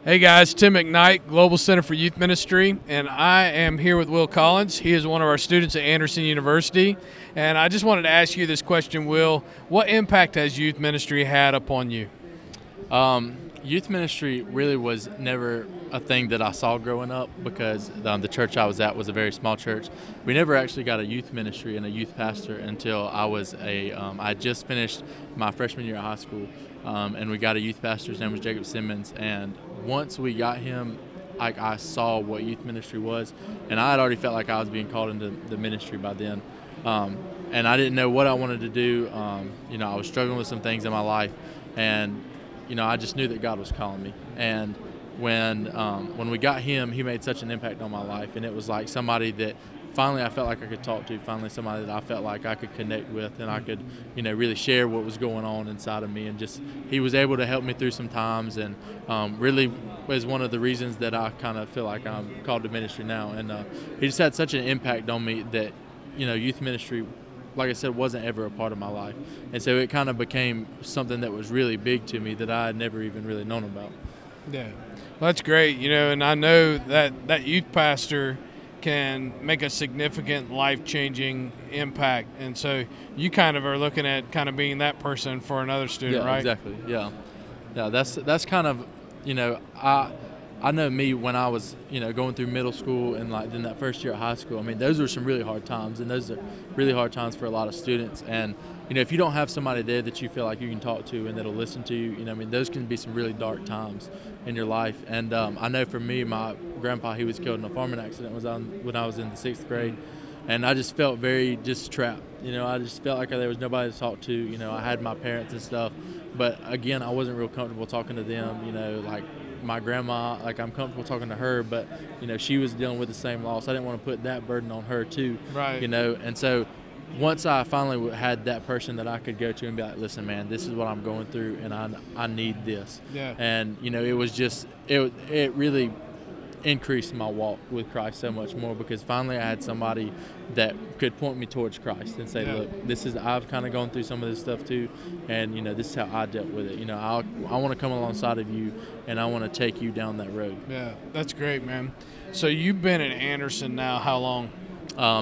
Hey guys, Tim McKnight, Global Center for Youth Ministry, and I am here with Wil Collins. He is one of our students at Anderson University, and I just wanted to ask you this question, Wil. What impact has youth ministry had upon you? Youth ministry really was never a thing that I saw growing up because the church I was at was a very small church. We never actually got a youth ministry and a youth pastor until I just finished my freshman year of high school, and we got a youth pastor. His name was Jacob Simmons, and once we got him, I saw what youth ministry was, and I had already felt like I was being called into the ministry by then, and I didn't know what I wanted to do. I was struggling with some things in my life, and I just knew that God was calling me. And when we got him, he made such an impact on my life, and it was like somebody that finally I felt like I could talk to, finally somebody that I felt like I could connect with, and I could, really share what was going on inside of me. And just he was able to help me through some times, and really was one of the reasons that I kind of feel like I'm called to ministry now. And he just had such an impact on me that, youth ministry, like I said, wasn't ever a part of my life. And so it kind of became something that was really big to me that I had never even really known about. Yeah, well, that's great, and I know that youth pastor can make a significant life-changing impact. And so you kind of are looking at kind of being that person for another student, right? Exactly, yeah. Yeah, that's kind of, I know me when I was, going through middle school and like in that first year of high school. I mean, those were some really hard times, and those are really hard times for a lot of students. And if you don't have somebody there that you feel like you can talk to and that'll listen to you, those can be some really dark times in your life. And I know for me, my grandpa, he was killed in a farming accident when I was in the 6th grade. And I just felt very trapped. I just felt like there was nobody to talk to. I had my parents and stuff, but again, I wasn't real comfortable talking to them. Like my grandma, like I'm comfortable talking to her, but she was dealing with the same loss. I didn't want to put that burden on her too. Right. And so once I finally had that person that I could go to and be like, listen, man, this is what I'm going through, and I need this. Yeah. And it was just it really increased my walk with Christ so much more, because finally I had somebody that could point me towards Christ and say, look, I've kind of gone through some of this stuff too, and this is how I dealt with it. I want to come alongside of you, and I want to take you down that road. Yeah, that's great, man. So you've been at Anderson now how long?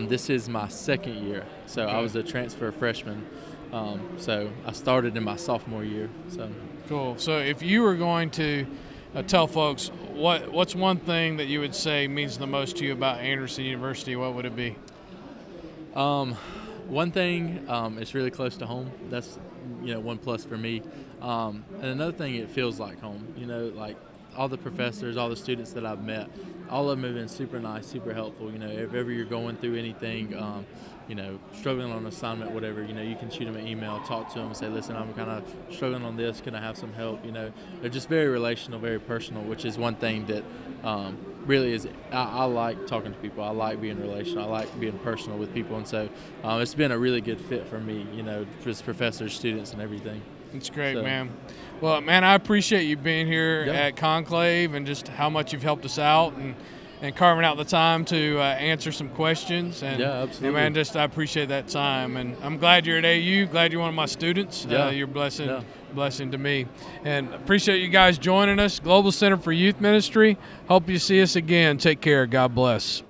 This is my 2nd year, so okay. I was a transfer freshman, so I started in my sophomore year. So cool. So if you were going to tell folks what's one thing that you would say means the most to you about Anderson University, what would it be? One thing, it's really close to home. That's one plus for me. And another thing, it feels like home. Like all the professors, all the students that I've met, all of them have been super nice, super helpful. If ever you're going through anything, struggling on an assignment, whatever, you can shoot them an email, talk to them, and say, listen, I'm kind of struggling on this. Can I have some help? They're just very relational, very personal, which is one thing that really is, I like talking to people. I like being relational. I like being personal with people. And so it's been a really good fit for me, just professors, students, and everything. It's great, man. Well, man, I appreciate you being here at Conclave and just how much you've helped us out and carving out the time to answer some questions. And, yeah, absolutely. And man, I appreciate that time. And I'm glad you're at AU. Glad you're one of my students. You're a blessing to me. And appreciate you guys joining us. Global Center for Youth Ministry. Hope you see us again. Take care. God bless.